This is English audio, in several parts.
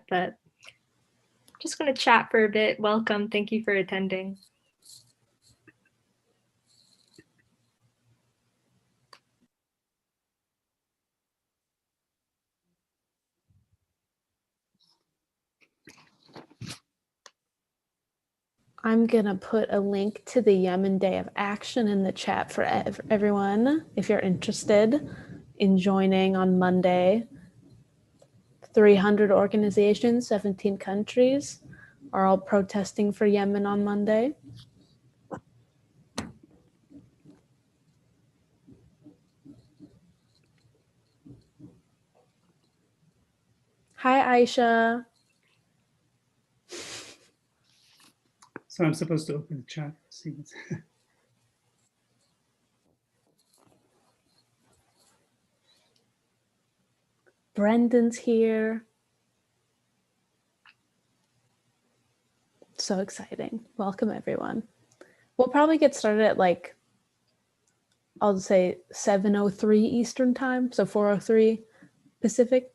but just going to chat for a bit. Welcome. Thank you for attending. I'm going to put a link to the Yemen Day of Action in the chat for everyone if you're interested in joining on Monday. 300 organizations, 17 countries are all protesting for Yemen on Monday. Hi, Aisha. So I'm supposed to open the chat. See what's Brendan's here. So exciting. Welcome, everyone. We'll probably get started at like, I'll say 7:03 Eastern time, so 4:03 Pacific.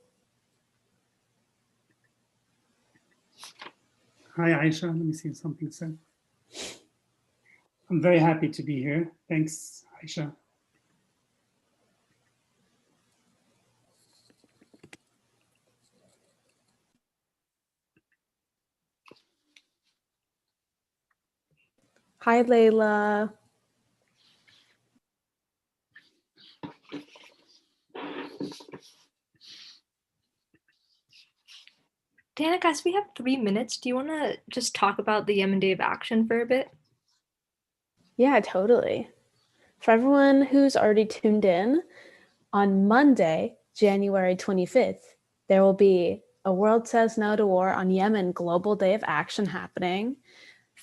Hi, Aisha. Let me see if something said. I'm very happy to be here. Thanks, Aisha. Hi, Layla. Danaka, as we have 3 minutes, do you want to just talk about the Yemen Day of Action for a bit? Yeah, totally. For everyone who's already tuned in, on Monday, January 25th, there will be a World Says No to War on Yemen Global Day of Action happening.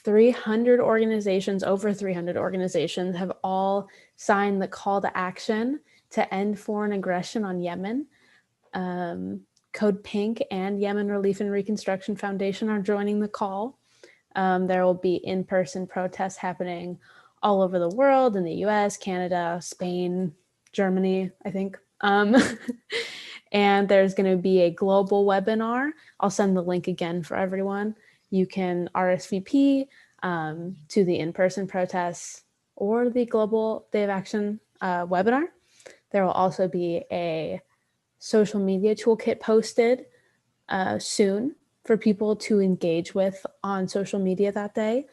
300 organizations, over 300 organizations, have all signed the call to action to end foreign aggression on Yemen. CODEPINK and Yemen Relief and Reconstruction Foundation are joining the call. There will be in-person protests happening all over the world, in the US, Canada, Spain, Germany, I think. And there's going to be a global webinar. I'll send the link again for everyone. You can RSVP to the in-person protests or the Global Day of Action webinar. There will also be a social media toolkit posted soon for people to engage with on social media that day.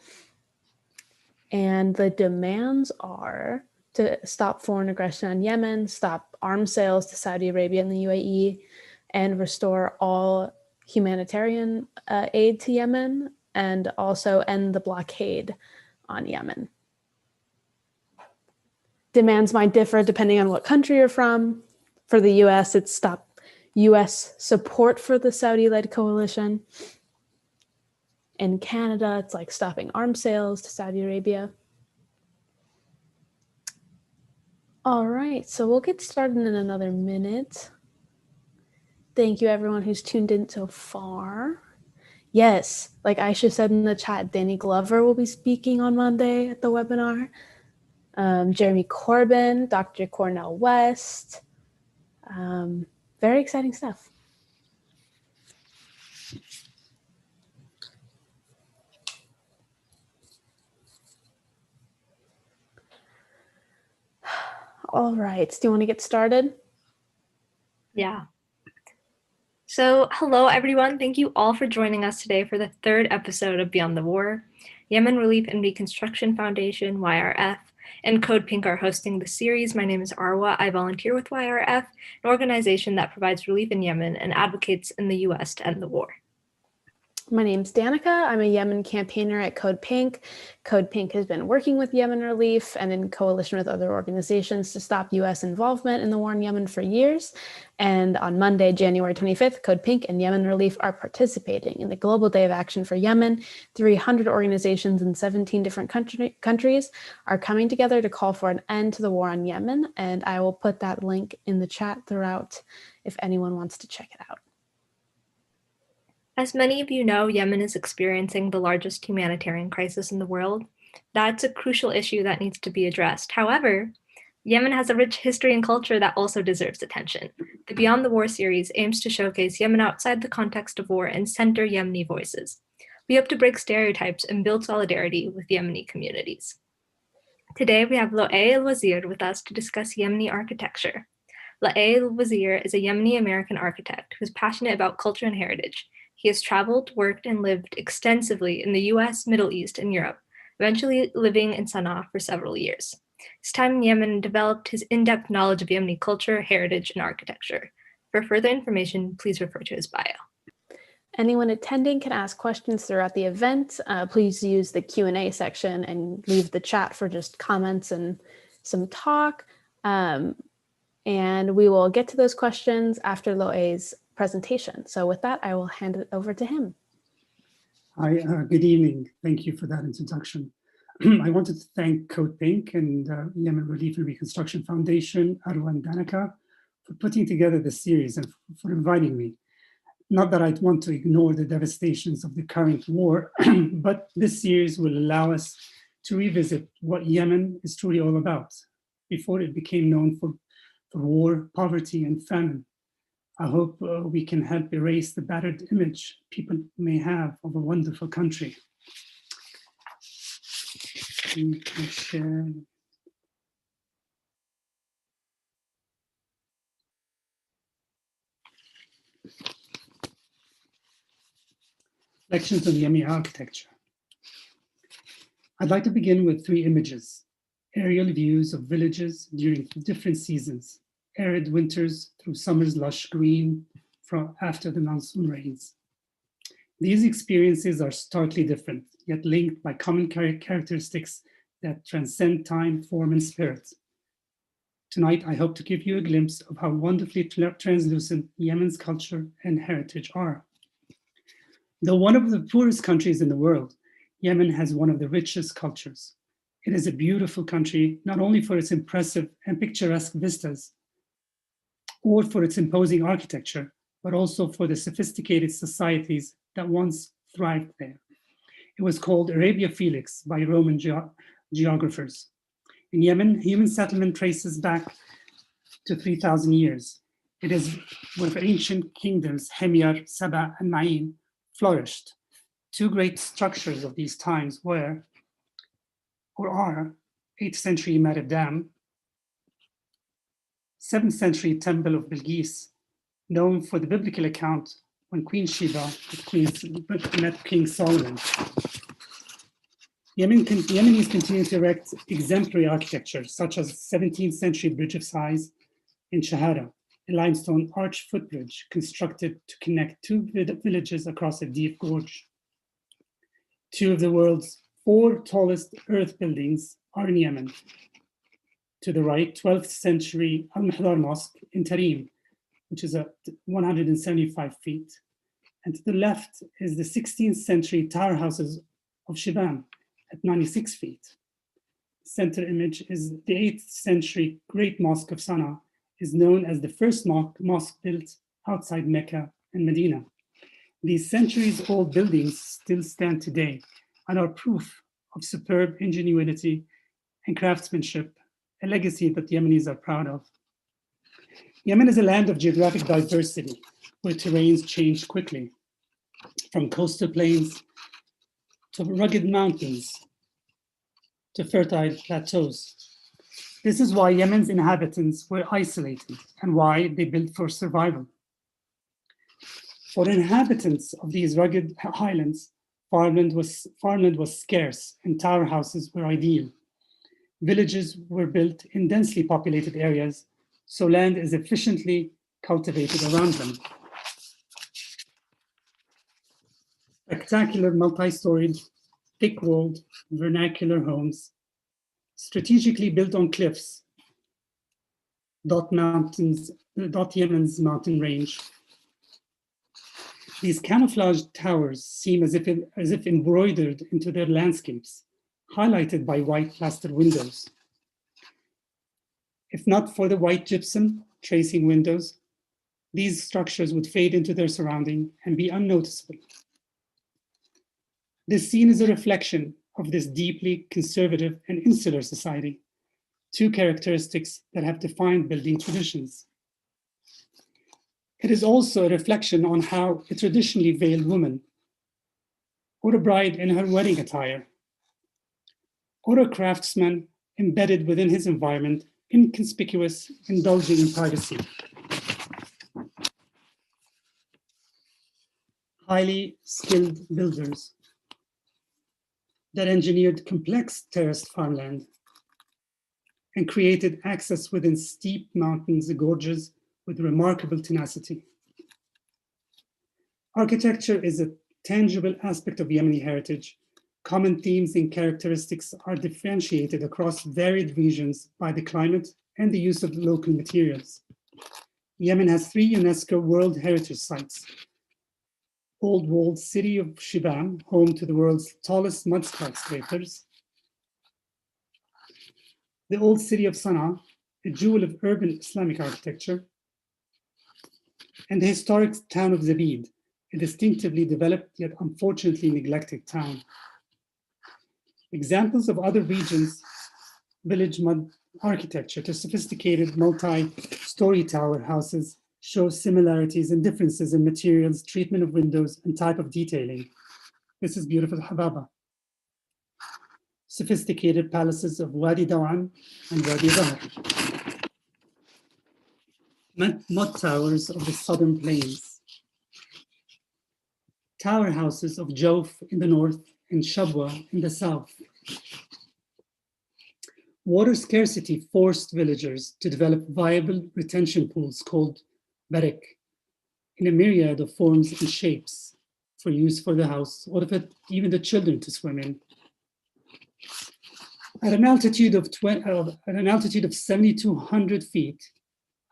And the demands are to stop foreign aggression on Yemen, stop arms sales to Saudi Arabia and the UAE, and restore all humanitarian aid to Yemen, and also end the blockade on Yemen. Demands might differ depending on what country you're from. For the US, it's stop US support for the Saudi-led coalition. In Canada, it's like stopping arms sales to Saudi Arabia. All right, so we'll get started in another minute. Thank you everyone who's tuned in so far. Yes, like Aisha said in the chat, Danny Glover will be speaking on Monday at the webinar. Jeremy Corbyn, Dr. Cornell West. Very exciting stuff. All right, do you want to get started? Yeah. So, hello everyone. Thank you all for joining us today for the 3rd episode of Beyond the War. Yemen Relief and Reconstruction Foundation, YRF, and CODEPINK are hosting the series. My name is Arwa. I volunteer with YRF, an organization that provides relief in Yemen and advocates in the US to end the war. My name's Danaka. I'm a Yemen campaigner at CODEPINK. CODEPINK has been working with Yemen Relief and in coalition with other organizations to stop US involvement in the war in Yemen for years. And on Monday, January 25th, CODEPINK and Yemen Relief are participating in the Global Day of Action for Yemen. 300 organizations in 17 different countries are coming together to call for an end to the war on Yemen. And I will put that link in the chat throughout if anyone wants to check it out. As many of you know, Yemen is experiencing the largest humanitarian crisis in the world. That's a crucial issue that needs to be addressed. However, Yemen has a rich history and culture that also deserves attention. The Beyond the War series aims to showcase Yemen outside the context of war and center Yemeni voices. We hope to break stereotypes and build solidarity with Yemeni communities. Today, we have Louay Z Alwazir with us to discuss Yemeni architecture. Louay Z Alwazir is a Yemeni-American architect who is passionate about culture and heritage. He has traveled, worked, and lived extensively in the US, Middle East, and Europe, eventually living in Sana'a for several years. His time in Yemen developed his in-depth knowledge of Yemeni culture, heritage, and architecture. For further information, please refer to his bio. Anyone attending can ask questions throughout the event. Please use the Q&A section and leave the chat for just comments and some talk. And we will get to those questions after Louay's presentation. So with that, I will hand it over to him. Hi, good evening. Thank you for that introduction. I wanted to thank CODEPINK and Yemen Relief and Reconstruction Foundation, Arwa and Danaka, for putting together this series and for inviting me. Not that I want to ignore the devastations of the current war, but this series will allow us to revisit what Yemen is truly all about before it became known for war, poverty, and famine. I hope we can help erase the battered image people may have of a wonderful country. Share. Reflections on Yemeni architecture. I'd like to begin with 3 images: aerial views of villages during different seasons, arid winters through summer's lush green from after the monsoon rains. These experiences are starkly different, yet linked by common characteristics that transcend time, form, and spirit. Tonight, I hope to give you a glimpse of how wonderfully translucent Yemen's culture and heritage are. Though one of the poorest countries in the world, Yemen has one of the richest cultures. It is a beautiful country, not only for its impressive and picturesque vistas, or for its imposing architecture, but also for the sophisticated societies that once thrived there. It was called Arabia Felix by Roman geographers. In Yemen, human settlement traces back to 3,000 years. It is where ancient kingdoms, Himyar, Saba, and Ma'in, flourished. 2 great structures of these times were, or are, 8th century Marib Dam, 7th century Temple of Bilqis, known for the biblical account when Queen Sheba met King Solomon. Yemenis continue to erect exemplary architecture, such as 17th century Bridge of Sighs in Shahada, a limestone arch footbridge constructed to connect 2 villages across a deep gorge. 2 of the world's 4 tallest earth buildings are in Yemen. To the right, 12th century Al-Mahdar Mosque in Tarim, which is at 175 feet. And to the left is the 16th century tower houses of Shibam at 96 feet. The center image is the 8th century Great Mosque of Sana'a, is known as the first mosque built outside Mecca and Medina. These centuries-old buildings still stand today and are proof of superb ingenuity and craftsmanship, a legacy that Yemenis are proud of. Yemen is a land of geographic diversity, where terrains change quickly, from coastal plains to rugged mountains to fertile plateaus. This is why Yemen's inhabitants were isolated and why they built for survival. For inhabitants of these rugged highlands, farmland was scarce and tower houses were ideal. Villages were built in densely populated areas, so land is efficiently cultivated around them. Spectacular multi-storied, thick-walled, vernacular homes, strategically built on cliffs, dot Yemen's mountain range. These camouflaged towers seem as if embroidered into their landscapes, highlighted by white plaster windows. If not for the white gypsum tracing windows, these structures would fade into their surrounding and be unnoticeable. This scene is a reflection of this deeply conservative and insular society, two characteristics that have defined building traditions. It is also a reflection on how a traditionally veiled woman, or a bride in her wedding attire, or a craftsman embedded within his environment, inconspicuous, indulging in privacy. Highly skilled builders that engineered complex terraced farmland and created access within steep mountains and gorges with remarkable tenacity. Architecture is a tangible aspect of Yemeni heritage. Common themes and characteristics are differentiated across varied regions by the climate and the use of local materials. Yemen has 3 UNESCO World Heritage Sites. Old walled city of Shibam, home to the world's tallest mud skyscrapers. The old city of Sana'a, a jewel of urban Islamic architecture. And the historic town of Zabid, a distinctively developed yet unfortunately neglected town. Examples of other regions' village mud architecture to sophisticated multi-story tower houses show similarities and differences in materials, treatment of windows, and type of detailing. This is beautiful Hababa. Sophisticated palaces of Wadi Dawan and Wadi Zahar. Mud towers of the southern plains. Tower houses of Jawf in the north and Shabwa in the south. Water scarcity forced villagers to develop viable retention pools called barik in a myriad of forms and shapes for use for the house or even the children to swim in. At an altitude of 7,200 feet,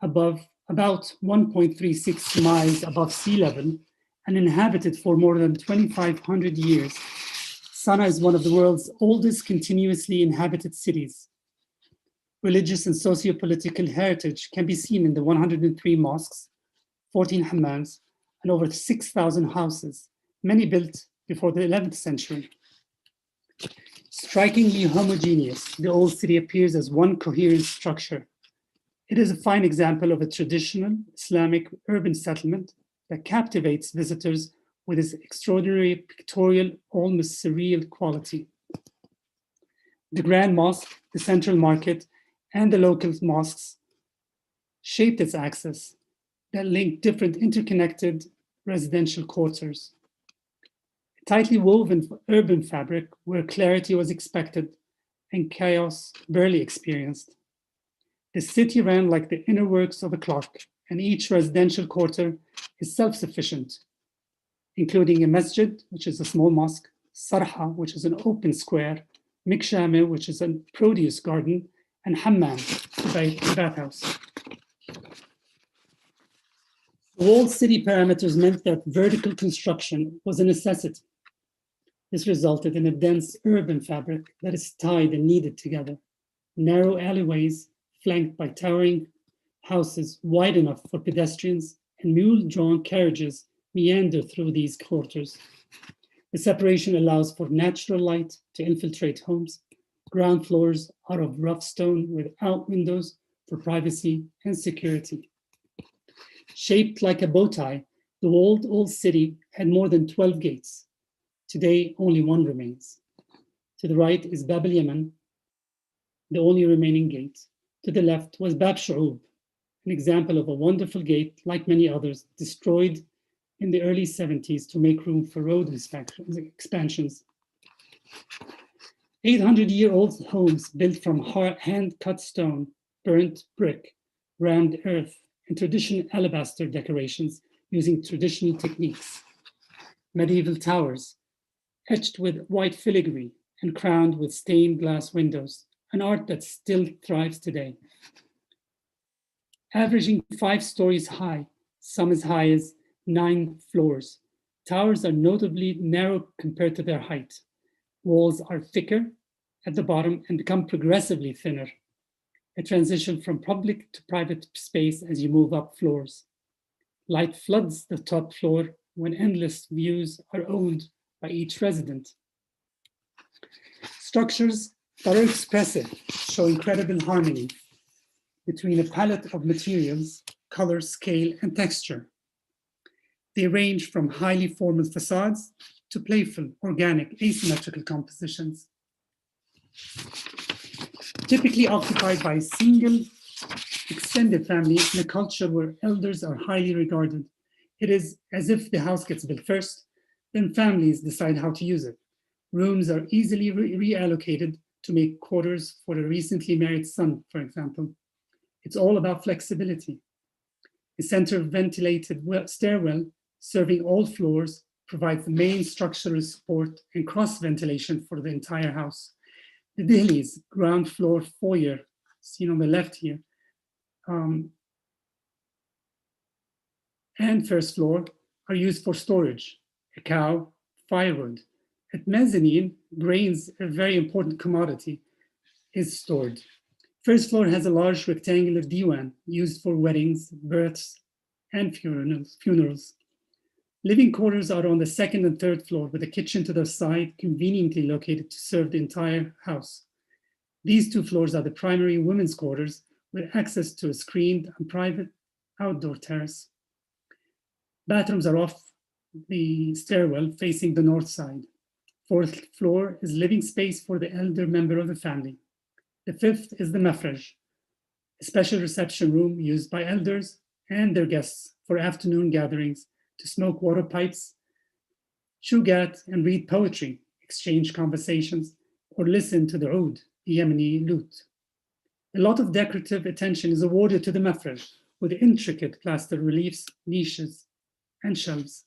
above about 1.36 miles above sea level, and inhabited for more than 2,500 years, Sana'a is one of the world's oldest continuously inhabited cities. Religious and socio-political heritage can be seen in the 103 mosques, 14 hammams, and over 6,000 houses, many built before the 11th century. Strikingly homogeneous, the old city appears as one coherent structure. It is a fine example of a traditional Islamic urban settlement that captivates visitors with its extraordinary pictorial, almost surreal quality. The Grand Mosque, the Central Market, and the local mosques shaped its axis that linked different interconnected residential quarters. A tightly woven urban fabric where clarity was expected and chaos barely experienced. The city ran like the inner works of a clock, and each residential quarter is self-sufficient, including a masjid, which is a small mosque, sarha, which is an open square, mikshame, which is a produce garden, and hammam, the bathhouse. The walled city parameters meant that vertical construction was a necessity. This resulted in a dense urban fabric that is tied and kneaded together. Narrow alleyways flanked by towering houses wide enough for pedestrians and mule-drawn carriages meander through these quarters. The separation allows for natural light to infiltrate homes. Ground floors are of rough stone without windows for privacy and security. Shaped like a bow tie, the walled old city had more than 12 gates. Today, only one remains. To the right is Bab al-Yemen, the only remaining gate. To the left was Bab Shu'ub, an example of a wonderful gate, like many others, destroyed in the early 70s to make room for road expansions. 800-year-old homes built from hand-cut stone, burnt brick, rammed earth, and traditional alabaster decorations using traditional techniques. Medieval towers, etched with white filigree and crowned with stained glass windows, an art that still thrives today. Averaging 5 stories high, some as high as 9 floors. Towers are notably narrow compared to their height. Walls are thicker at the bottom and become progressively thinner. A transition from public to private space as you move up floors. Light floods the top floor when endless views are owned by each resident. Structures that are expressive, show incredible harmony between a palette of materials, color, scale, and texture. They range from highly formal facades to playful, organic, asymmetrical compositions. Typically occupied by a single extended family in a culture where elders are highly regarded, it is as if the house gets built first, then families decide how to use it. Rooms are easily reallocated to make quarters for a recently married son, for example. It's all about flexibility. A center ventilated stairwell serving all floors provides the main structural support and cross ventilation for the entire house. The Dihli's ground floor foyer, seen on the left here, and first floor are used for storage, a cow, firewood. At mezzanine, grains, a very important commodity, is stored. First floor has a large rectangular diwan used for weddings, births, and funerals. Living quarters are on the second and third floor with a kitchen to the side conveniently located to serve the entire house. These two floors are the primary women's quarters with access to a screened and private outdoor terrace. Bathrooms are off the stairwell facing the north side. Fourth floor is living space for the elder member of the family. The fifth is the mafraj, a special reception room used by elders and their guests for afternoon gatherings to smoke water pipes, shugat, and read poetry, exchange conversations, or listen to the Rhode, the Yemeni lute. A lot of decorative attention is awarded to the mafraj with intricate plaster reliefs, niches, and shelves.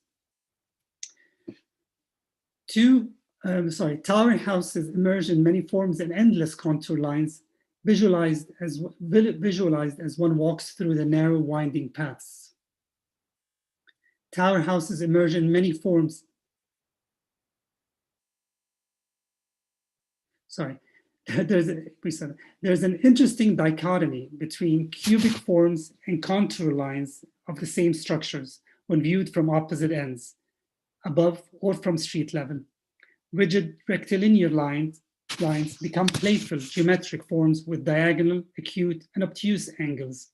Tower houses emerge in many forms and endless contour lines, visualized as one walks through the narrow, winding paths. Tower houses emerge in many forms. There's an interesting dichotomy between cubic forms and contour lines of the same structures when viewed from opposite ends, above or from street level. Rigid rectilinear lines become playful geometric forms with diagonal, acute, and obtuse angles.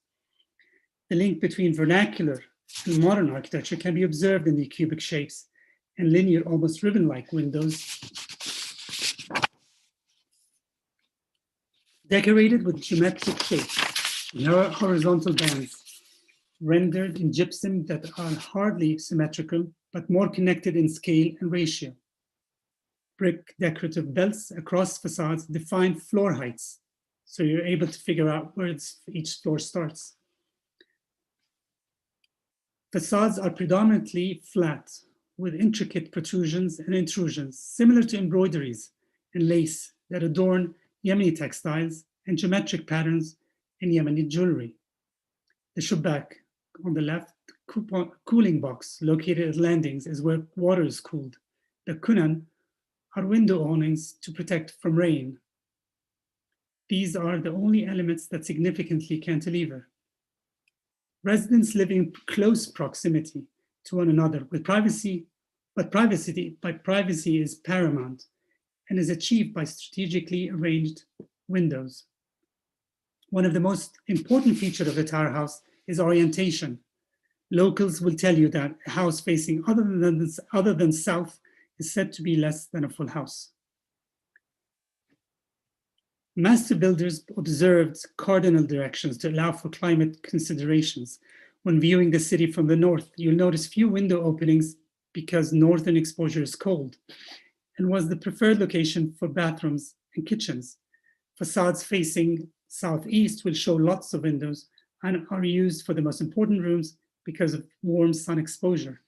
The link between vernacular and modern architecture can be observed in the cubic shapes and linear, almost ribbon-like windows decorated with geometric shapes, narrow horizontal bands, rendered in gypsum that are hardly symmetrical, but more connected in scale and ratio. Brick decorative belts across facades define floor heights, so you're able to figure out where each floor starts. Facades are predominantly flat, with intricate protrusions and intrusions, similar to embroideries and lace that adorn Yemeni textiles and geometric patterns in Yemeni jewelry. The shubak on the left, cooling box located at landings is where water is cooled. The kunan are window awnings to protect from rain. These are the only elements that significantly cantilever. Residents live in close proximity to one another with privacy, but privacy is paramount and is achieved by strategically arranged windows. One of the most important features of the tower house is orientation. Locals will tell you that a house facing other than south is said to be less than a full house. Master builders observed cardinal directions to allow for climate considerations. When viewing the city from the north, you'll notice few window openings because northern exposure is cold and was the preferred location for bathrooms and kitchens. Facades facing southeast will show lots of windows and are used for the most important rooms because of warm sun exposure.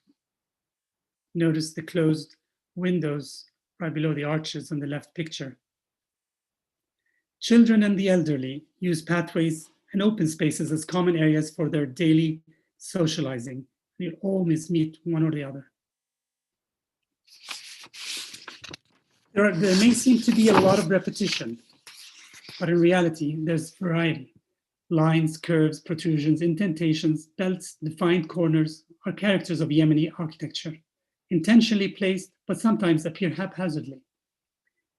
Notice the closed windows right below the arches on the left picture. Children and the elderly use pathways and open spaces as common areas for their daily socializing. They always meet one or the other. There may seem to be a lot of repetition, but in reality, there's variety. Lines, curves, protrusions, indentations, belts, defined corners are characters of Yemeni architecture, intentionally placed, but sometimes appear haphazardly.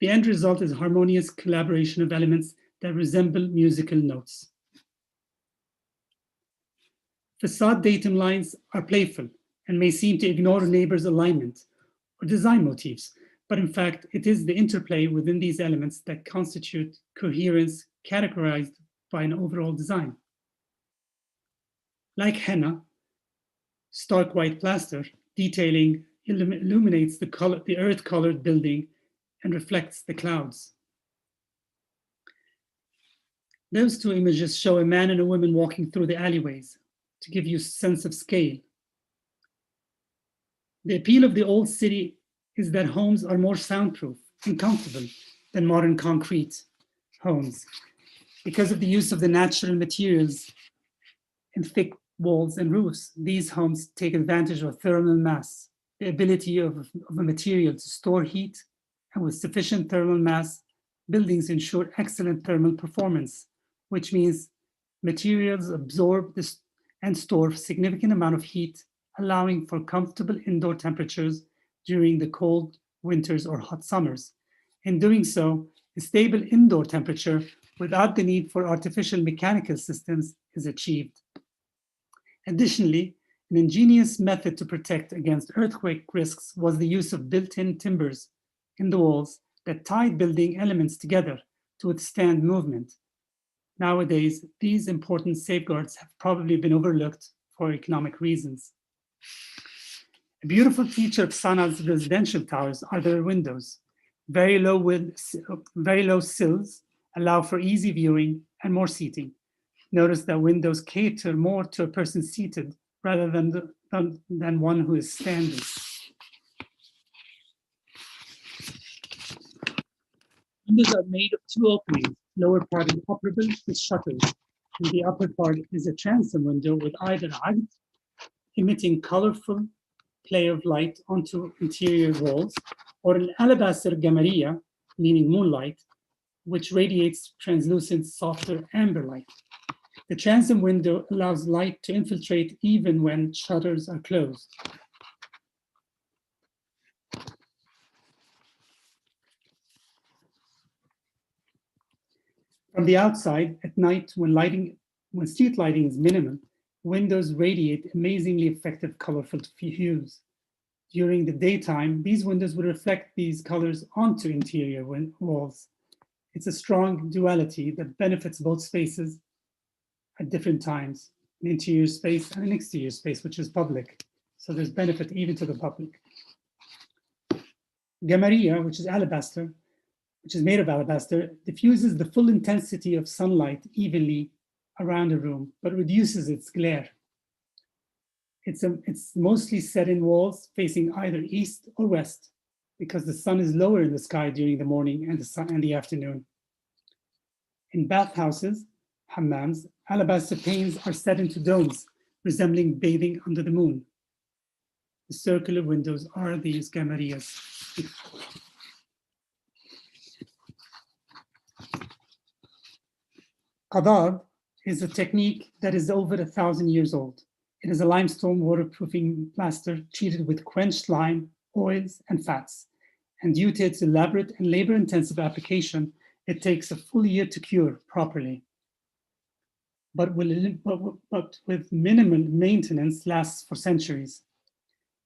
The end result is harmonious collaboration of elements that resemble musical notes. Facade datum lines are playful and may seem to ignore a neighbor's alignment or design motifs, but in fact, it is the interplay within these elements that constitute coherence categorized by an overall design. Like henna, stark white plaster detailing illuminates the earth-colored building and reflects the clouds. Those two images show a man and a woman walking through the alleyways to give you a sense of scale. The appeal of the old city is that homes are more soundproof and comfortable than modern concrete homes because of the use of the natural materials in thick walls and roofs. These homes take advantage of thermal mass, the ability of a material to store heat, and with sufficient thermal mass, buildings ensure excellent thermal performance, which means materials absorb this and store a significant amount of heat, allowing for comfortable indoor temperatures during the cold winters or hot summers. In doing so, a stable indoor temperature without the need for artificial mechanical systems is achieved. Additionally, an ingenious method to protect against earthquake risks was the use of built-in timbers in the walls that tied building elements together to withstand movement. Nowadays, these important safeguards have probably been overlooked for economic reasons. A beautiful feature of Sana's residential towers are their windows. Very low sills allow for easy viewing and more seating. Notice that windows cater more to a person seated rather than one who is standing. Windows are made of two openings. Lower part is operable with shutters, and the upper part is a transom window with either aqd, emitting colorful play of light onto interior walls, or an alabaster gamariya, meaning moonlight, which radiates translucent, softer amber light. The transom window allows light to infiltrate even when shutters are closed. From the outside, at night, when street lighting is minimal, windows radiate amazingly effective colorful hues. During the daytime, these windows will reflect these colors onto interior walls. It's a strong duality that benefits both spaces at different times, an interior space and an exterior space, which is public. So there's benefit even to the public. Gamariya, which is made of alabaster, diffuses the full intensity of sunlight evenly around a room, but reduces its glare. It's mostly set in walls facing either east or west because the sun is lower in the sky during the morning and the afternoon. In bathhouses, hammams, alabaster panes are set into domes, resembling bathing under the moon. The circular windows are these gamariyas. Qadab is a technique that is over 1,000 years old. It is a limestone waterproofing plaster treated with quenched lime, oils, and fats. And due to its elaborate and labor-intensive application, it takes a full year to cure properly. But with minimal maintenance lasts for centuries.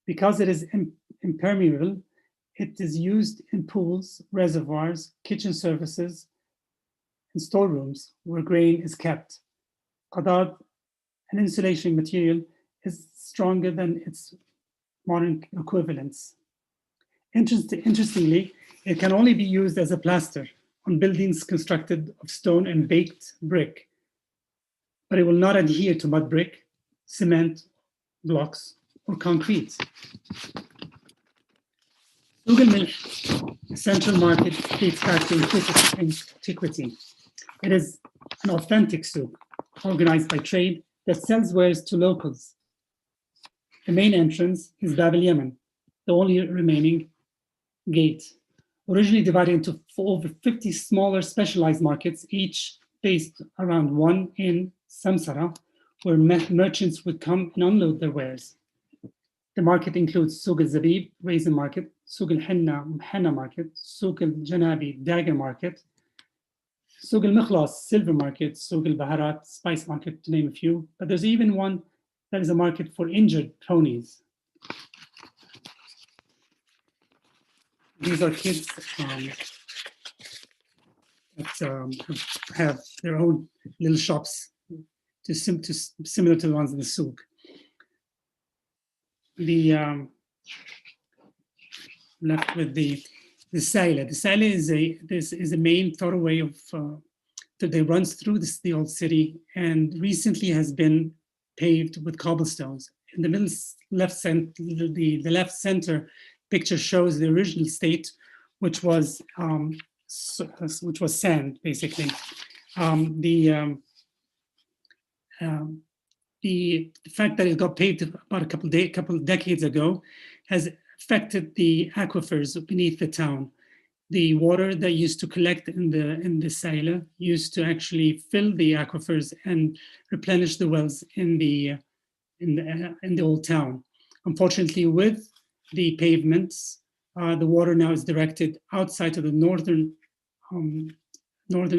Because it is impermeable, it is used in pools, reservoirs, kitchen surfaces, and storerooms where grain is kept. Qadab, an insulation material, is stronger than its modern equivalents. Interestingly, it can only be used as a plaster on buildings constructed of stone and baked brick, but it will not adhere to mud brick, cement, blocks, or concrete. Souk al-Milh, the central market, dates back to antiquity. It is an authentic souk, organized by trade, that sells wares to locals. The main entrance is Bab al-Yemen, the only remaining gate, originally divided into over 50 smaller specialized markets, each based around one in Samsara, where merchants would come and unload their wares. The market includes Souk al-Zabib, raisin market, Souk al-Henna, henna market, Souk al-Janabi, dagger market, Souk al-Mikhlas, silver market, Souk al-Baharat, spice market, to name a few. But there's even one that is a market for injured ponies. These are kids that have their own little shops similar to the ones in the souk. The left with the Saila. The Saila is a main thoroughway of that runs through the old city, and recently has been paved with cobblestones. In the middle left center, the left center picture shows the original state, which was sand, basically. The fact that it got paved about a couple of decades ago has affected the aquifers beneath the town. The water that used to collect in the Saila used to actually fill the aquifers and replenish the wells in the old town. Unfortunately, with the pavements, the water now is directed outside to the northern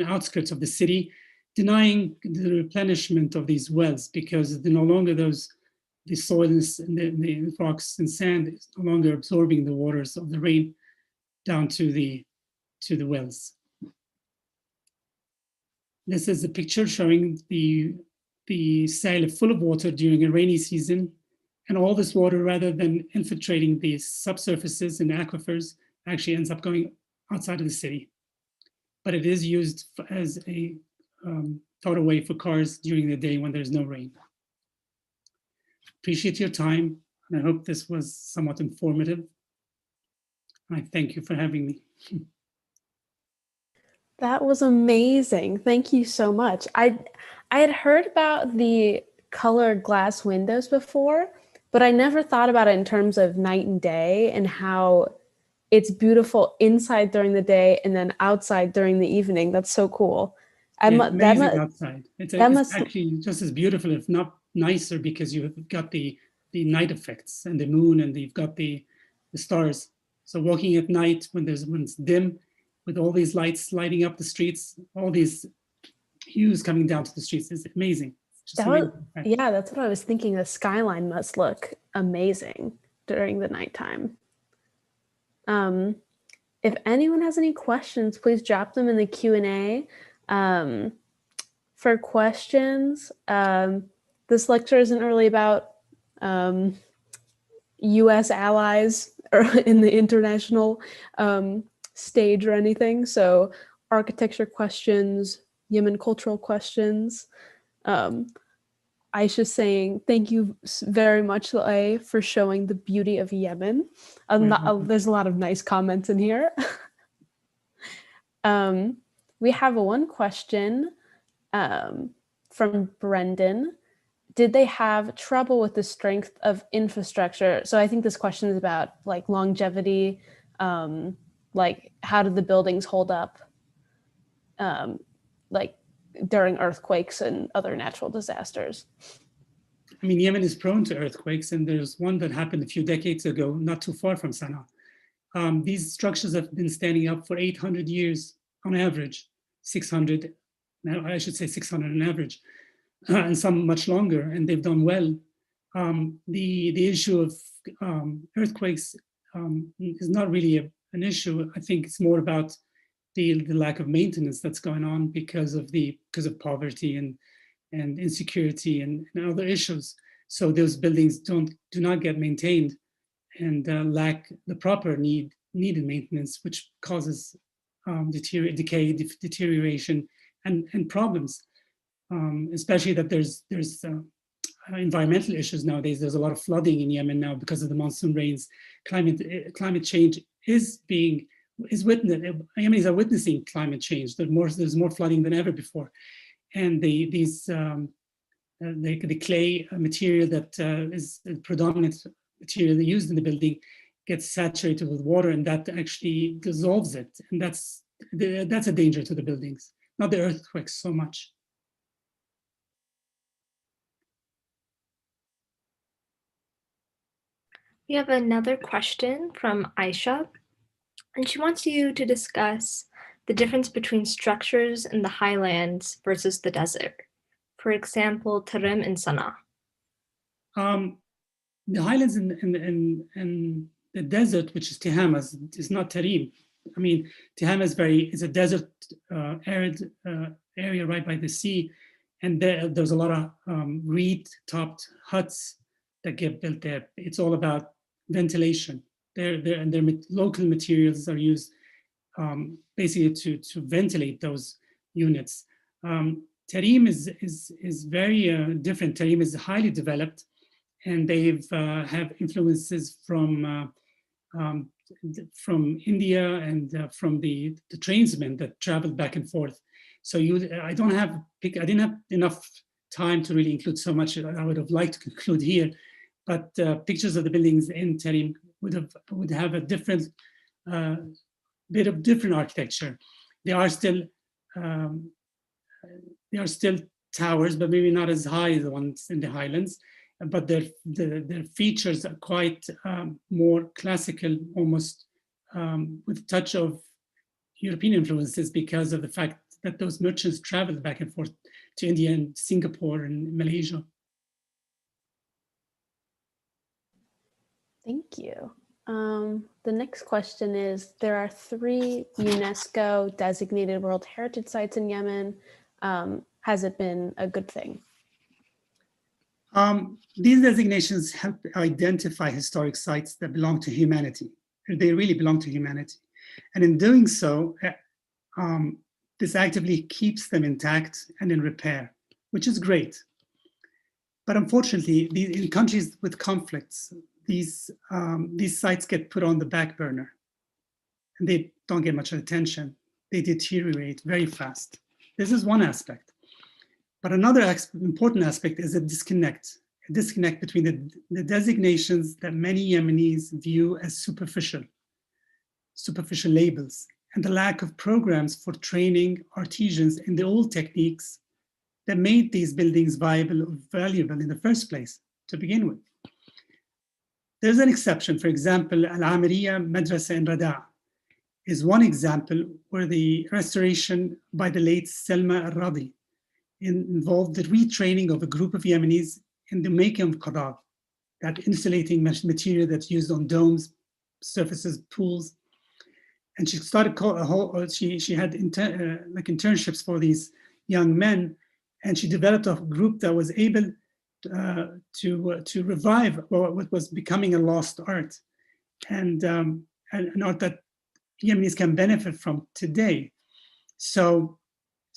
outskirts of the city, denying the replenishment of these wells because they're no longer the soil and the rocks and sand is no longer absorbing the waters of the rain down to the wells. This is a picture showing the Saila full of water during a rainy season, and all this water, rather than infiltrating the subsurfaces and aquifers, actually ends up going outside of the city. But it is used as a away for cars during the day when there's no rain. Appreciate your time, and I hope this was somewhat informative. I thank you for having me. That was amazing. Thank you so much. I had heard about the colored glass windows before, but I never thought about it in terms of night and day and how it's beautiful inside during the day and then outside during the evening. That's so cool. Yeah, it's amazing outside. It's actually just as beautiful, if not nicer, because you've got the night effects and the moon, and you've got the stars. So walking at night when it's dim, with all these lights lighting up the streets, all these hues coming down to the streets is amazing. Yeah, that's what I was thinking. The skyline must look amazing during the nighttime. If anyone has any questions, please drop them in the Q&A. For questions, this lecture isn't really about US allies or in the international stage or anything. So architecture questions, Yemen cultural questions. Aisha's saying, thank you very much, Louay, for showing the beauty of Yemen. There's a lot of nice comments in here. We have one question from Brendan. Did they have trouble with the strength of infrastructure? So I think this question is about like longevity, like how did the buildings hold up like during earthquakes and other natural disasters? I mean, Yemen is prone to earthquakes, and there's one that happened a few decades ago, not too far from Sana'a. These structures have been standing up for 800 years on average, 600, now I should say 600 on average, and some much longer, and they've done well. The issue of earthquakes is not really an issue. I think it's more about the lack of maintenance that's going on because of poverty and insecurity and other issues. So those buildings do not get maintained and lack the proper needed maintenance, which causes deterioration and problems. Especially that there's environmental issues nowadays. There's a lot of flooding in Yemen now because of the monsoon rains. Climate change is witnessed. Yemenis are witnessing climate change. There's more flooding than ever before, and the clay material that is the predominant material used in the building gets saturated with water, and that actually dissolves it, and that's a danger to the buildings, not the earthquakes so much. We have another question from Aisha, and she wants you to discuss the difference between structures in the highlands versus the desert. For example, Tarim and Sana'a. The highlands in the desert, which is Tihama, is not Tarim. I mean, Tihama is a desert, arid area right by the sea, and there's a lot of reed-topped huts that get built there. It's all about ventilation. Their local materials are used basically to ventilate those units. Tarim is very different. Tarim is highly developed, and they've have influences from India and from the tradesmen that traveled back and forth. So I didn't have enough time to really include so much I would have liked to include here, but pictures of the buildings in Tarim would have a different bit of different architecture. They are still towers, but maybe not as high as the ones in the highlands. But their features are quite more classical, almost with a touch of European influences because of the fact that those merchants traveled back and forth to India and Singapore and Malaysia. Thank you. The next question is, there are 3 UNESCO designated World Heritage Sites in Yemen. Has it been a good thing? These designations help identify historic sites that belong to humanity. They really belong to humanity. And in doing so, this actively keeps them intact and in repair, which is great. But unfortunately, in countries with conflicts, these sites get put on the back burner and they don't get much attention. They deteriorate very fast. This is one aspect. But another important aspect is a disconnect between the designations that many Yemenis view as superficial labels, and the lack of programs for training artisans in the old techniques that made these buildings viable or valuable in the first place to begin with. There's an exception. For example, Al-Amiriya Madrasa in Rhode is one example where the restoration by the late Selma Al-Radi involved the retraining of a group of Yemenis in the making of qadab, that insulating material that's used on domes, surfaces, pools. And she started she had internships for these young men, and she developed a group that was able to revive what was becoming a lost art, and an art that Yemenis can benefit from today. So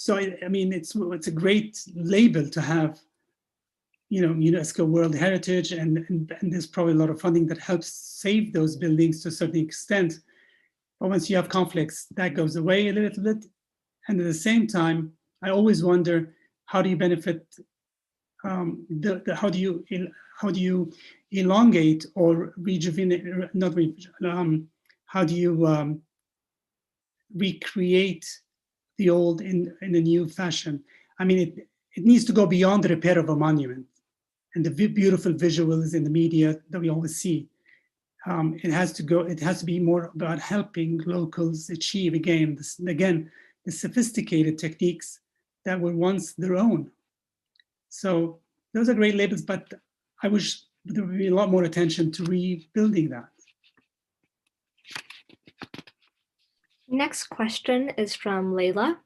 I mean, it's a great label to have, UNESCO World Heritage, and there's probably a lot of funding that helps save those buildings to a certain extent. But once you have conflicts, that goes away a little bit. And at the same time, I always wonder, how do you benefit? How do you elongate or rejuvenate? How do you recreate the old in a new fashion? I mean, it needs to go beyond the repair of a monument and the beautiful visuals in the media that we always see. It has to be more about helping locals achieve again the sophisticated techniques that were once their own. So those are great labels, but I wish there would be a lot more attention to rebuilding that. Next question is from Layla,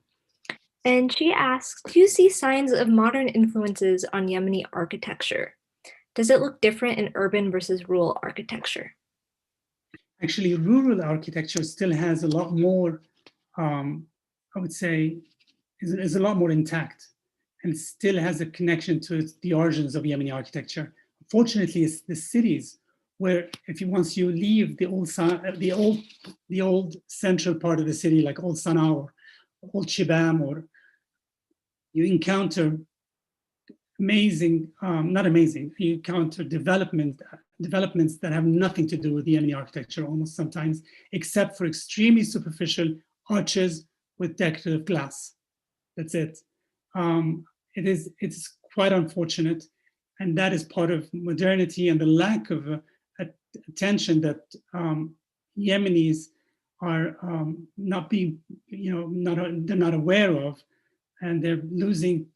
and she asks, do you see signs of modern influences on Yemeni architecture? Does it look different in urban versus rural architecture? Actually, rural architecture still has a lot more, I would say, is a lot more intact, and still has a connection to the origins of Yemeni architecture. Fortunately, it's the cities where, once you leave the old central part of the city, like Old Sana'a or Old Shibam, or you encounter you encounter developments that have nothing to do with the Yemeni architecture almost sometimes, except for extremely superficial arches with decorative glass. That's it. It's quite unfortunate, and that is part of modernity and the lack of tension that Yemenis are not being, they're not aware of, and they're losing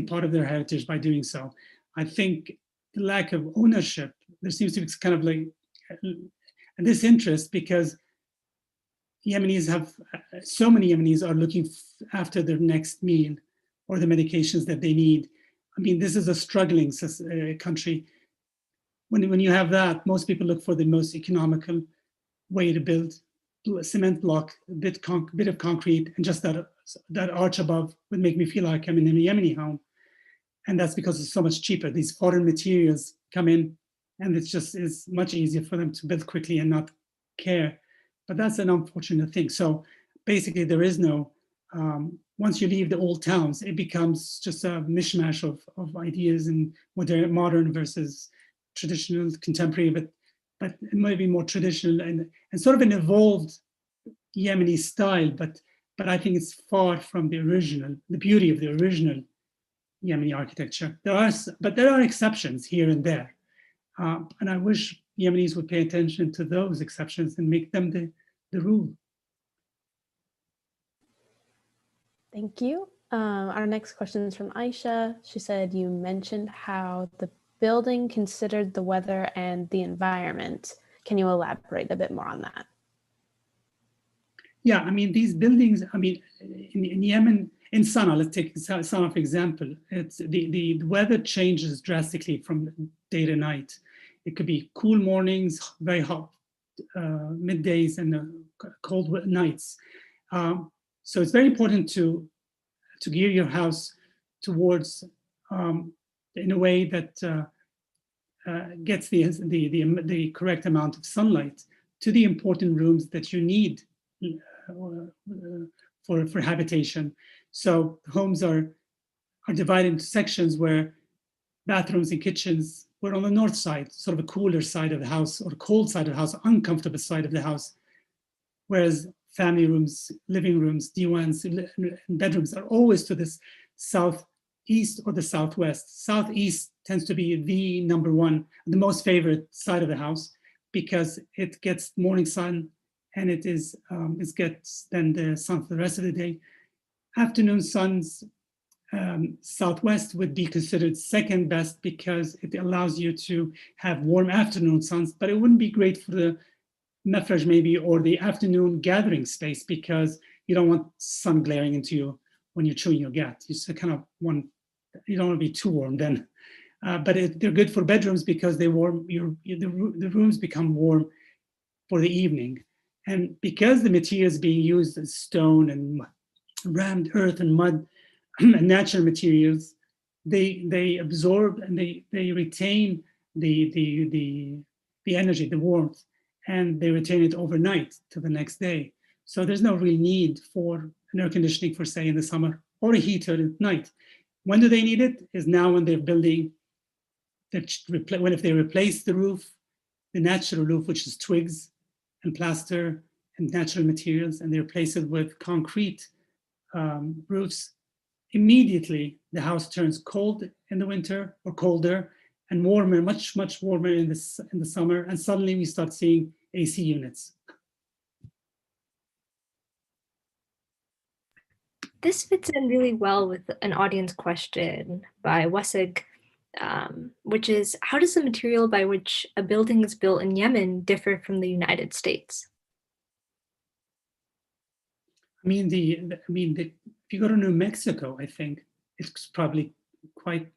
part of their heritage by doing so. I think the lack of ownership, there seems to be kind of like this interest, because Yemenis have, so many Yemenis are looking after their next meal or the medications that they need. I mean, this is a struggling country. When you have that, most people look for the most economical way to build a cement block, a bit of concrete, and just that arch above would make me feel like I'm in a Yemeni home. And that's because it's so much cheaper. These foreign materials come in, and it's much easier for them to build quickly and not care. But that's an unfortunate thing. So basically, there is no, once you leave the old towns, it becomes just a mishmash of ideas and modern versus traditional, contemporary, but it might be more traditional and sort of an evolved Yemeni style, but I think it's far from the beauty of the original Yemeni architecture. There are exceptions here and there. And I wish Yemenis would pay attention to those exceptions and make them the rule. Thank you. Our next question is from Aisha. She said, you mentioned how the building considered the weather and the environment. Can you elaborate a bit more on that? Yeah, I mean, these buildings, I mean, in Yemen, in Sana'a, let's take Sana'a for example, it's the weather changes drastically from day to night. It could be cool mornings, very hot middays, and cold nights. So it's very important to gear your house towards in a way that gets the correct amount of sunlight to the important rooms that you need for habitation. So homes are divided into sections where bathrooms and kitchens were on the north side, sort of a cooler side of the house, or cold side of the house, uncomfortable side of the house, whereas family rooms, living rooms, diwans, and bedrooms are always to this southeast or the southwest. Southeast tends to be the number one, the most favorite side of the house, because it gets morning sun, and it gets then the sun for the rest of the day. Afternoon suns, southwest would be considered second best because it allows you to have warm afternoon suns, but it wouldn't be great for the mefraj maybe, or the afternoon gathering space, because you don't want sun glaring into you when you're chewing your gat. You just kind of you don't want to be too warm then. But they're good for bedrooms because they warm the rooms become warm for the evening. And because the materials being used as stone and rammed earth and mud and natural materials, they absorb and they retain the energy, the warmth, and they retain it overnight to the next day. So there's no real need for an air conditioning for, say, in the summer, or a heater at night. When do they need it? Is now when they're building, if they replace the roof, the natural roof, which is twigs and plaster and natural materials, and they replace it with concrete roofs. Immediately, the house turns cold in the winter, or colder, and warmer, much warmer in the summer, and suddenly we start seeing AC units. This fits in really well with an audience question by Wasig, which is, how does the material by which a building is built in Yemen differ from the United States? I mean, if you go to New Mexico, I think it's probably quite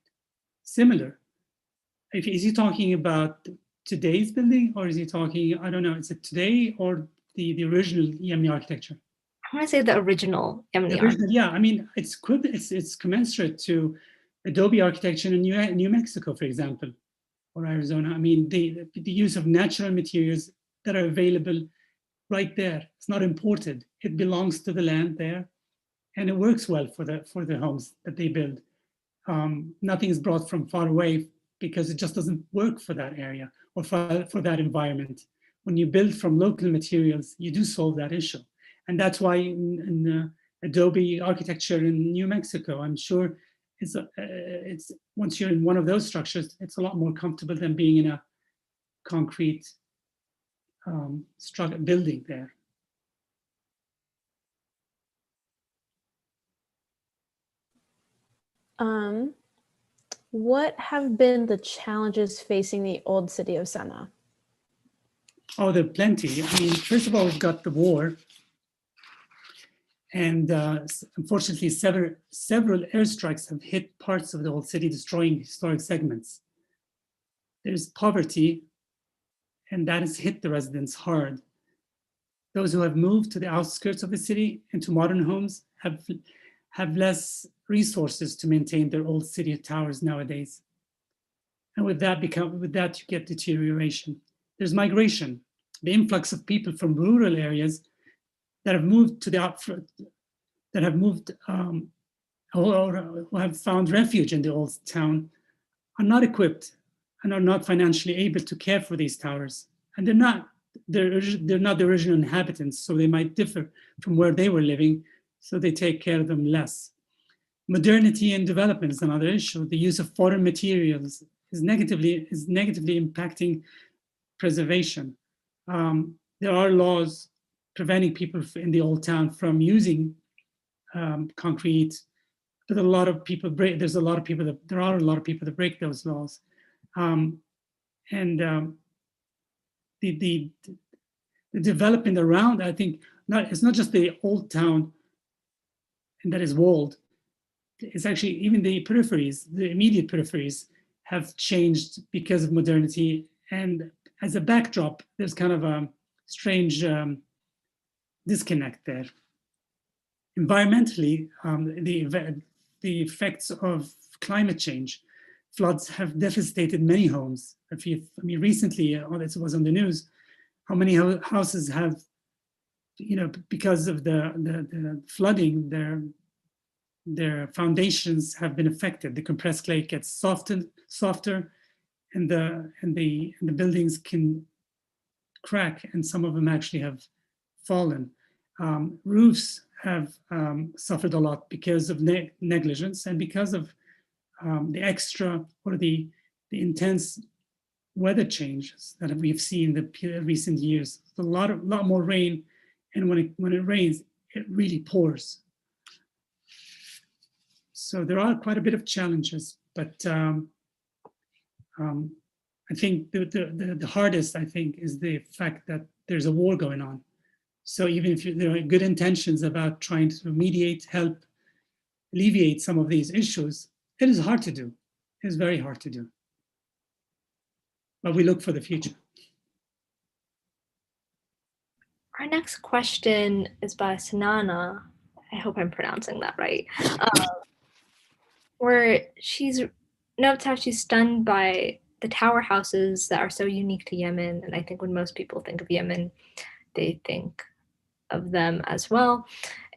similar. Is he talking about today's building, or is he talking, I don't know, is it today or the original Yemeni architecture? I want to say the original Yemeni architecture. Yeah, I mean, it's commensurate to adobe architecture in New Mexico, for example, or Arizona. I mean, the use of natural materials that are available right there. It's not imported. It belongs to the land there, and it works well for the homes that they build. Nothing is brought from far away because it just doesn't work for that area or for that environment. When you build from local materials, you do solve that issue. And that's why in adobe architecture in New Mexico, I'm sure it's once you're in one of those structures, it's a lot more comfortable than being in concrete building there. What have been the challenges facing the old city of Sana'a? Oh, there are plenty. I mean, first of all, we've got the war. And unfortunately, several airstrikes have hit parts of the old city, destroying historic segments. There's poverty, and that has hit the residents hard. Those who have moved to the outskirts of the city and to modern homes have less resources to maintain their old city towers nowadays. And with that you get deterioration. There's migration, the influx of people from rural areas that have moved to the or who have found refuge in the old town are not equipped and are not financially able to care for these towers. And they're not the original inhabitants, so they might differ from where they were living, so they take care of them less. Modernity and development is another issue. The use of foreign materials is negatively impacting preservation. There are laws preventing people in the old town from using concrete, but there are a lot of people that break those laws. The development around, I think, it's not just the old town and that is walled. It's actually even the peripheries, the immediate peripheries have changed because of modernity. And as a backdrop, there's kind of a strange disconnect there. Environmentally, the effects of climate change, floods have devastated many homes. Recently, this was on the news, how many houses have, because of the flooding, their foundations have been affected. The compressed clay gets softer, and the buildings can crack, and some of them actually have fallen. Roofs have suffered a lot because of negligence and because of the extra or the intense weather changes that we've seen in the recent years. A lot more rain, and when it rains, it really pours. So there are quite a bit of challenges, but I think the hardest, I think, is the fact that there's a war going on. So even if there are good intentions about trying to mediate, help, alleviate some of these issues, it is hard to do. It is very hard to do. But we look for the future. Our next question is by Sanana. I hope I'm pronouncing that right. Where she's notes how she's stunned by the tower houses that are so unique to Yemen. And I think when most people think of Yemen, they think of them as well.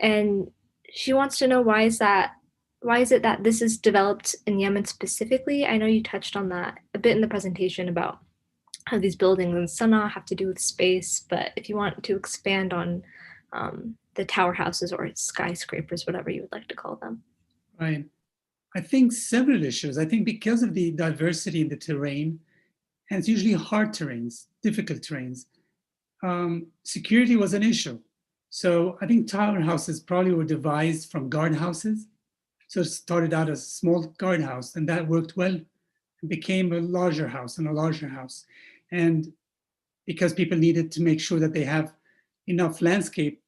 And she wants to know why is it that this is developed in Yemen specifically? I know you touched on that a bit in the presentation about how these buildings in Sana'a have to do with space, but if you want to expand on the tower houses or skyscrapers, whatever you would like to call them. Right. I think several issues. I think because of the diversity in the terrain, and it's usually hard terrains, difficult terrains, security was an issue. So I think tower houses probably were devised from guardhouses. So it started out as a small guardhouse, and that worked well. It became a larger house and a larger house. And because people needed to make sure that they have enough landscape,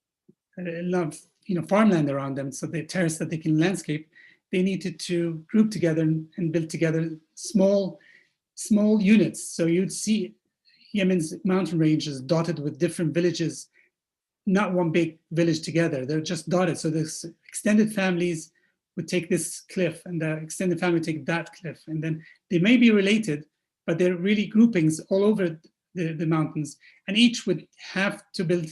enough farmland around them, so the terrace that they can landscape, they needed to group together and build together small units. So you'd see Yemen's mountain ranges dotted with different villages, not one big village together. They're just dotted. So this extended families would take this cliff, and the extended family would take that cliff. And then they may be related, but they're really groupings all over the mountains. And each would have to build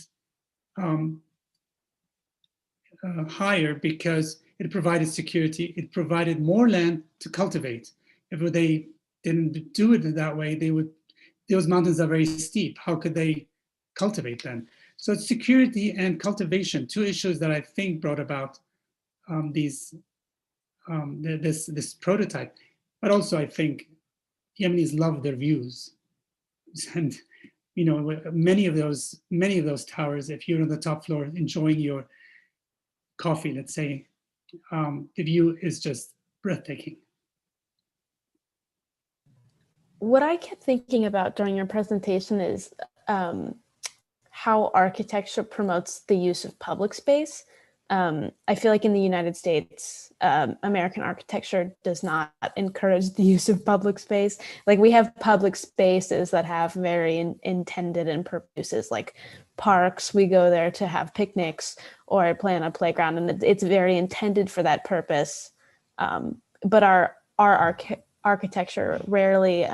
higher because it provided security. It provided more land to cultivate. If they didn't do it that way, those mountains are very steep. How could they cultivate then? So it's security and cultivation, two issues that I think brought about this prototype. But also I think Yemenis love their views. And many of those towers, if you're on the top floor enjoying your coffee, let's say, the view is just breathtaking. What I kept thinking about during your presentation is how architecture promotes the use of public space. I feel like in the United States, American architecture does not encourage the use of public space. Like, we have public spaces that have very intended and purposes, like parks. We go there to have picnics or play on a playground, and it's very intended for that purpose. But our architecture rarely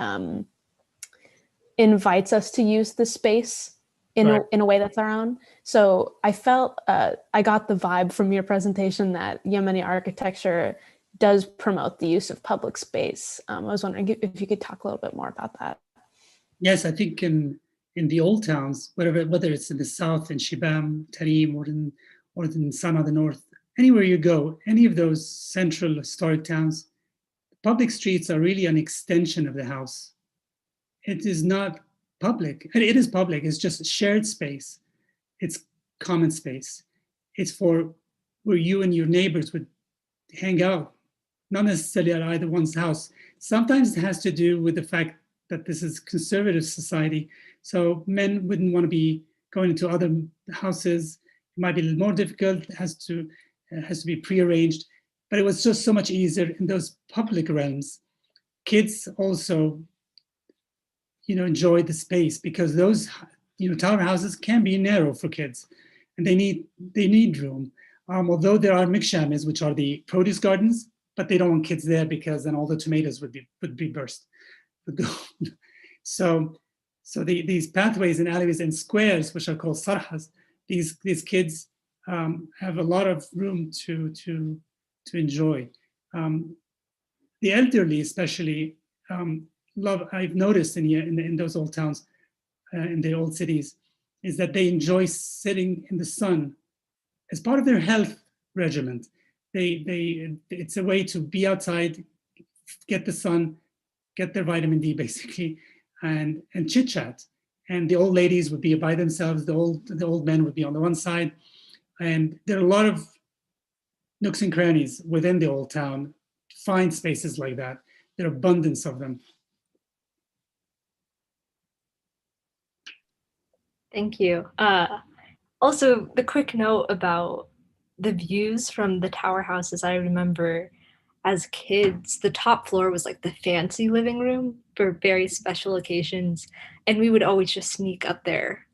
invites us to use the space in a way that's our own. So I felt, I got the vibe from your presentation that Yemeni architecture does promote the use of public space. I was wondering if you could talk a little bit more about that. Yes, I think in the old towns, whether it's in the south, in Shibam, Tarim, or in Sana'a, the north, anywhere you go, any of those central historic towns, public streets are really an extension of the house. It is not public, and it is public, it's just shared space. It's common space. It's for where you and your neighbors would hang out, not necessarily at either one's house. Sometimes it has to do with the fact that this is conservative society, so men wouldn't want to be going into other houses. It might be a little more difficult. It has to be prearranged, but it was just so much easier in those public realms. Kids also enjoy the space, because those tower houses can be narrow for kids, and they need room. Although there are mikshames, which are the produce gardens, but they don't want kids there because then all the tomatoes would be burst. So these pathways and alleyways and squares, which are called sarhas, these kids have a lot of room to enjoy. The elderly, especially, I've noticed in those old towns, in the old cities, is that they enjoy sitting in the sun as part of their health regimen. It's a way to be outside, get the sun, get their vitamin D basically, and chit chat. And the old ladies would be by themselves. The old men would be on the one side, and there are a lot of nooks and crannies within the old town. Find spaces like that. There are abundance of them. Thank you. Also, the quick note about the views from the tower houses, I remember as kids, the top floor was like the fancy living room for very special occasions. And we would always just sneak up there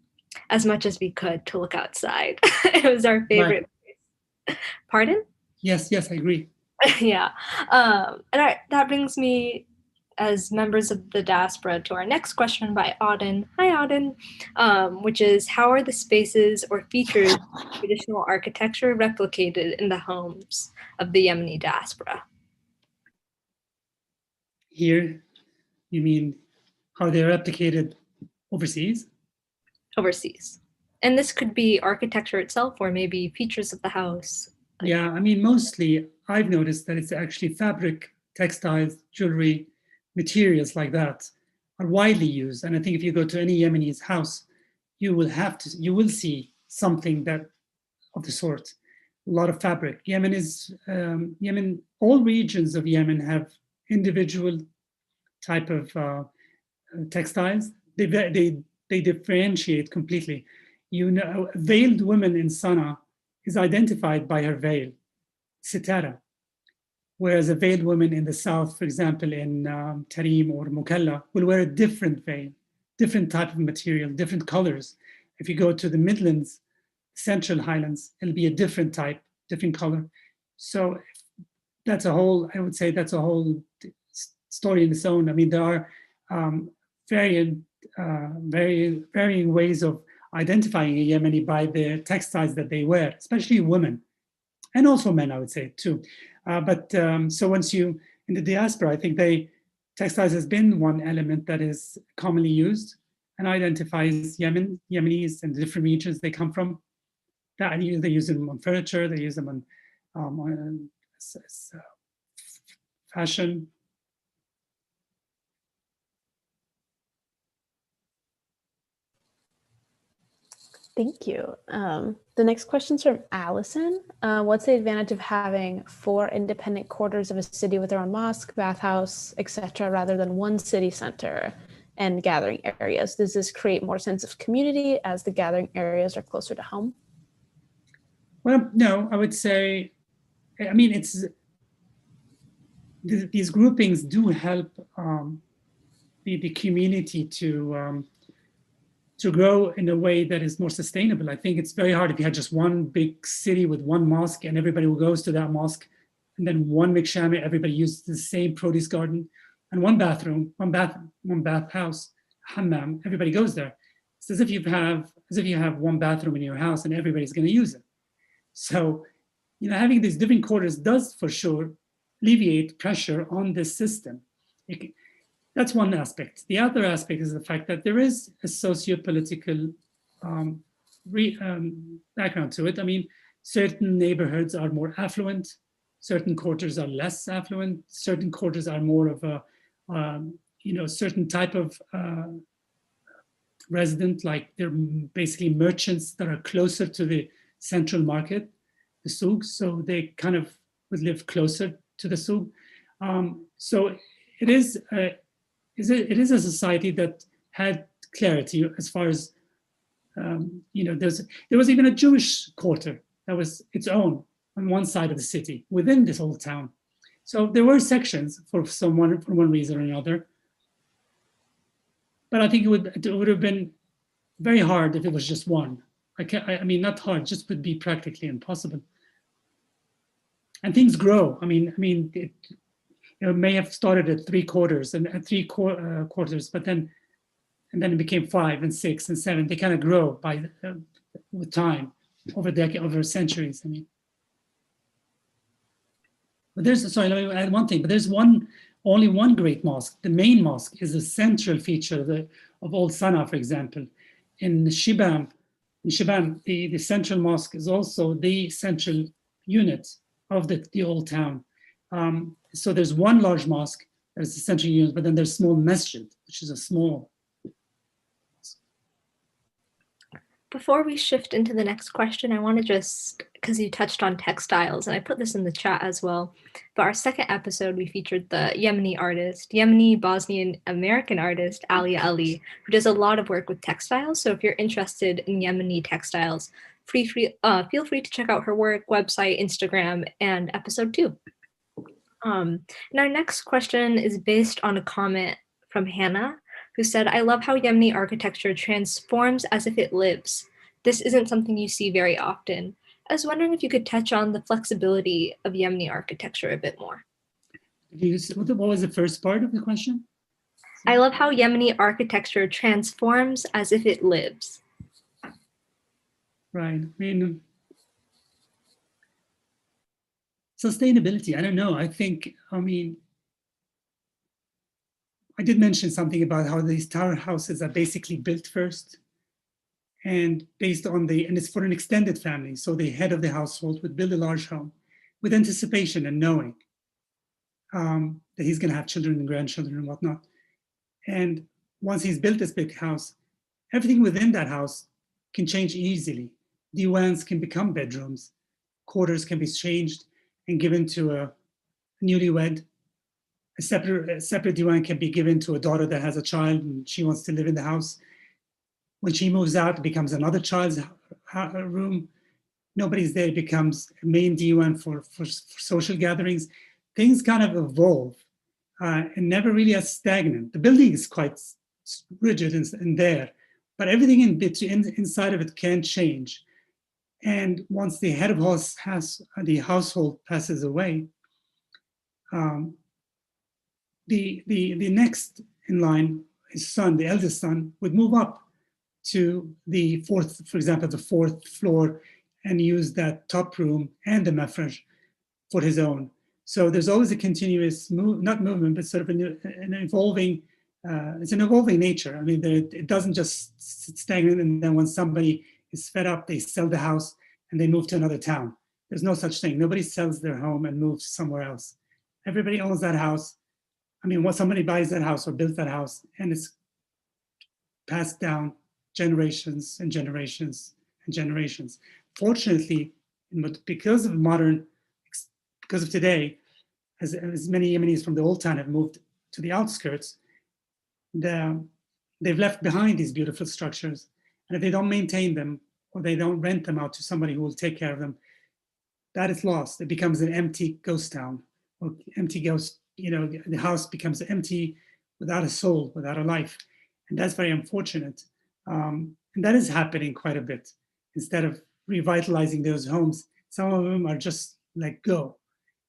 as much as we could to look outside. It was our favorite place. Pardon? Yes, I agree. Yeah. That brings me, as members of the diaspora, to our next question by Auden. Hi, Auden. Which is, how are the spaces or features of traditional architecture replicated in the homes of the Yemeni diaspora? Here, you mean how they're replicated overseas? Overseas. And this could be architecture itself, or maybe features of the house. Yeah, I mean, mostly I've noticed that it's actually fabric, textiles, jewelry, materials like that are widely used. And I think if you go to any Yemeni's house, you will see something of the sort. A lot of fabric. Yemen, all regions of Yemen have individual type of textiles. They differentiate completely. A veiled woman in Sana'a is identified by her veil, sitara. Whereas a veiled woman in the south, for example, in Tarim or Mukalla, will wear a different veil, different type of material, different colors. If you go to the Midlands, Central Highlands, it'll be a different type, different color. So I would say that's a whole story in its own. I mean, there are varying ways of identifying a Yemeni by the textiles that they wear, especially women, and also men, I would say too. So once in the diaspora, I think textiles has been one element that is commonly used and identifies Yemenis and the different regions they come from. They use them on furniture, they use them on fashion. Thank you. The next question's from Allison. What's the advantage of having 4 independent quarters of a city with their own mosque, bathhouse, etc., rather than one city center and gathering areas? Does this create more sense of community as the gathering areas are closer to home? Well, no, I would say, I mean, these groupings do help the community to grow in a way that is more sustainable. I think it's very hard if you had just one big city with one mosque and everybody who goes to that mosque, and then one mikshami, everybody uses the same produce garden, and one bathroom, one bathhouse, hammam, everybody goes there. It's as if you have one bathroom in your house and everybody's going to use it. So, having these different quarters does for sure alleviate pressure on this system. That's one aspect. The other aspect is the fact that there is a socio-political background to it. I mean, certain neighborhoods are more affluent, certain quarters are less affluent, certain quarters are more of a, certain type of resident, like they're basically merchants that are closer to the central market, the souk, so they kind of would live closer to the souk. So it is a society that had clarity as far as, there was even a Jewish quarter that was its own on one side of the city within this old town. So there were sections for one reason or another. But I think it would have been very hard if it was just one. I mean, not hard, just would be practically impossible. And things grow. I mean, it may have started at 3 quarters and at 3 quarters, but then it became 5 and 6 and 7. They kind of grow with time, over centuries. I mean, but let me add one thing. But there's only one great mosque. The main mosque is a central feature of Old Sana, for example. In Shibam, the central mosque is also the central unit of the old town. So there's one large mosque that is the central unit, but then there's small masjid, which is a small. Before we shift into the next question, I want to just, because you touched on textiles, and I put this in the chat as well, but our second episode, we featured the Yemeni-Bosnian-American artist, Alia Ali, who does a lot of work with textiles. So if you're interested in Yemeni textiles, feel free to check out her work, website, Instagram, and episode 2. And our next question is based on a comment from Hannah, who said, "I love how Yemeni architecture transforms as if it lives. This isn't something you see very often." I was wondering if you could touch on the flexibility of Yemeni architecture a bit more. What was the first part of the question? I love how Yemeni architecture transforms as if it lives. Right. I mean, sustainability, I don't know. I did mention something about how these tower houses are basically built first and based on and it's for an extended family. So the head of the household would build a large home with anticipation and knowing that he's going to have children and grandchildren and whatnot. And once he's built this big house, everything within that house can change easily. Diwans can become bedrooms, quarters can be changed and given to a newlywed. A separate diwan can be given to a daughter that has a child and she wants to live in the house. When she moves out, it becomes another child's room. Nobody's there, it becomes a main diwan for social gatherings. Things kind of evolve and never really as stagnant. The building is quite rigid and there, but everything inside of it can change. And once the head of the household passes away, the next in line, his son, the eldest son, would move up to the fourth floor and use that top room and the mafraj for his own. So there's always a continuous not movement, but sort of an evolving, it's an evolving nature. I mean, it doesn't just stagnate and then when somebody is fed up, they sell the house and they move to another town. There's no such thing. Nobody sells their home and moves somewhere else. Everybody owns that house. I mean, once somebody buys that house or builds that house and it's passed down generations and generations and generations. Fortunately, because of today, as many Yemenis from the old town have moved to the outskirts, they've left behind these beautiful structures. And if they don't maintain them, or they don't rent them out to somebody who will take care of them, that is lost. It becomes an empty ghost town, or empty ghost, the house becomes empty, without a soul, without a life. And that's very unfortunate. And that is happening quite a bit. Instead of revitalizing those homes, some of them are just let go.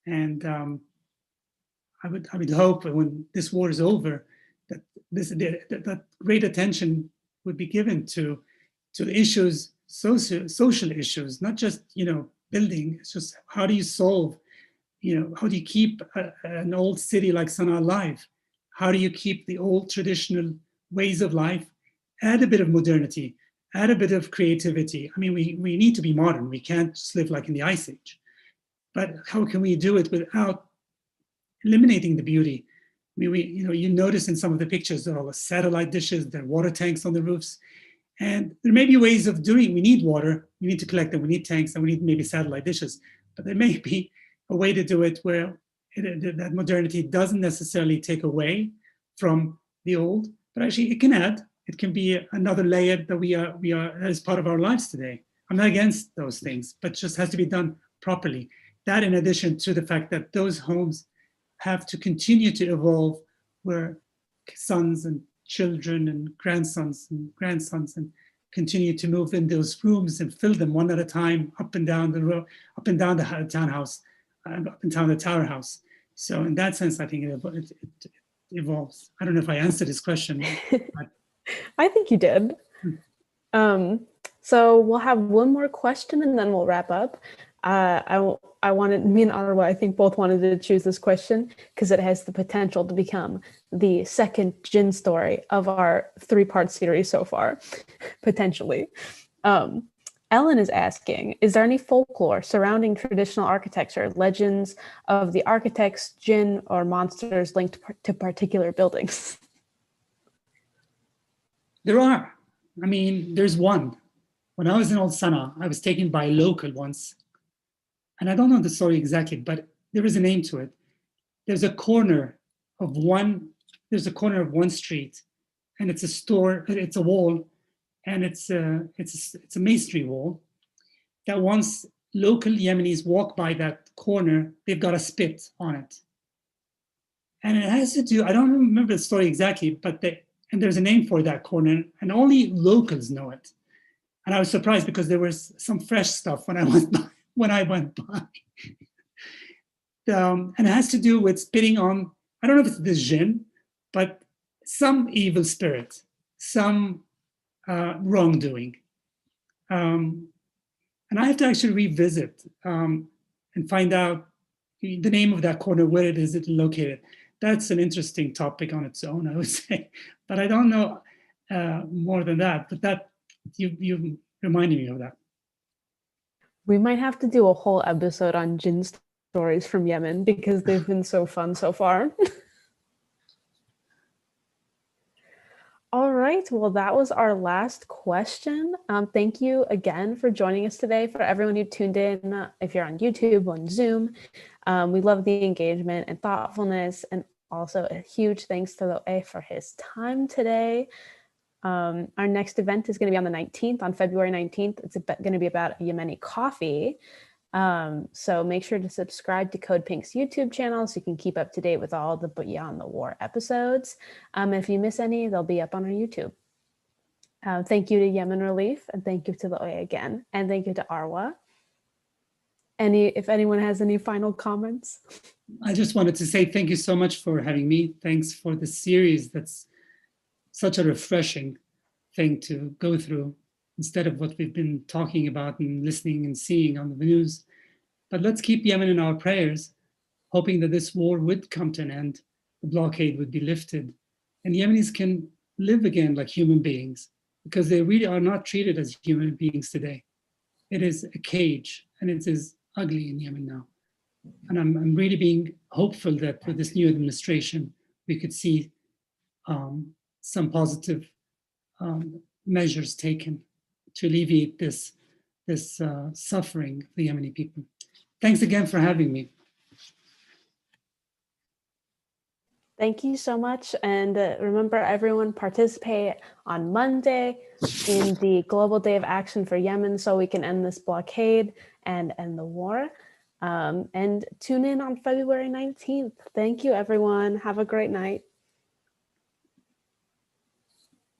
And I would hope that when this war is over, that great attention would be given to the issues, social issues, not just building. It's just, how do you solve, how do you keep an old city like Sana'a alive? How do you keep the old traditional ways of life, add a bit of modernity, add a bit of creativity? I mean, we need to be modern. We can't just live like in the Ice Age. But how can we do it without eliminating the beauty? I mean, you notice in some of the pictures, there are all the satellite dishes, there are water tanks on the roofs. And there may be ways of doing, we need water, we need to collect them, we need tanks, and we need maybe satellite dishes. But there may be a way to do it where that modernity doesn't necessarily take away from the old, but actually it can add. It can be another layer that we are as part of our lives today. I'm not against those things, but it just has to be done properly. That, in addition to the fact that those homes have to continue to evolve, where sons and children and grandsons and continue to move in those rooms and fill them one at a time, up and down the road, up and down the townhouse, up and down the tower house. So in that sense, I think it evolves. I don't know if I answered this question. But... I think you did. So we'll have one more question and then we'll wrap up. Me and Arwa, I think both wanted to choose this question because it has the potential to become the second Jinn story of our 3-part series so far, potentially. Ellen is asking, is there any folklore surrounding traditional architecture, legends of the architects, jinn, or monsters linked to particular buildings? There are. I mean, there's one. When I was in Old Sana'a, I was taken by a local once. And I don't know the story exactly, but there is a name to it. There's a corner of one street, and it's a store, it's a wall, and it's a masonry wall that once local Yemenis walk by that corner, they've got a spit on it. And it has to do, I don't remember the story exactly, but and there's a name for that corner, and only locals know it. And I was surprised because there was some fresh stuff when I went by. And it has to do with spitting on, I don't know if it's the jinn, but some evil spirit, some wrongdoing. And I have to actually revisit and find out the name of that corner, where it is located. That's an interesting topic on its own, I would say. But I don't know more than that. But that you reminded me of that. We might have to do a whole episode on jinn stories from Yemen because they've been so fun so far. All right, well, that was our last question. Thank you again for joining us today. For everyone who tuned in, if you're on YouTube, on Zoom, we love the engagement and thoughtfulness, and also a huge thanks to Louay for his time today. Our next event is going to be on the 19th, on February 19th. It's going to be about Yemeni coffee. So make sure to subscribe to CODEPINK's YouTube channel so you can keep up to date with all the Beyond the War episodes. If you miss any, they'll be up on our YouTube. Thank you to Yemen Relief, and thank you to Louay again, and thank you to Arwa. If anyone has any final comments. I just wanted to say thank you so much for having me. Thanks for the series. That's such a refreshing thing to go through, instead of what we've been talking about and listening and seeing on the news. But let's keep Yemen in our prayers, hoping that this war would come to an end, the blockade would be lifted, and Yemenis can live again like human beings, because they really are not treated as human beings today. It is a cage, and it is ugly in Yemen now. And I'm really being hopeful that with this new administration, we could see some positive measures taken to alleviate this this suffering of the Yemeni people. Thanks again for having me. Thank you so much. And remember, everyone, participate on Monday in the Global Day of Action for Yemen so we can end this blockade and end the war. And tune in on February 19th. Thank you, everyone. Have a great night.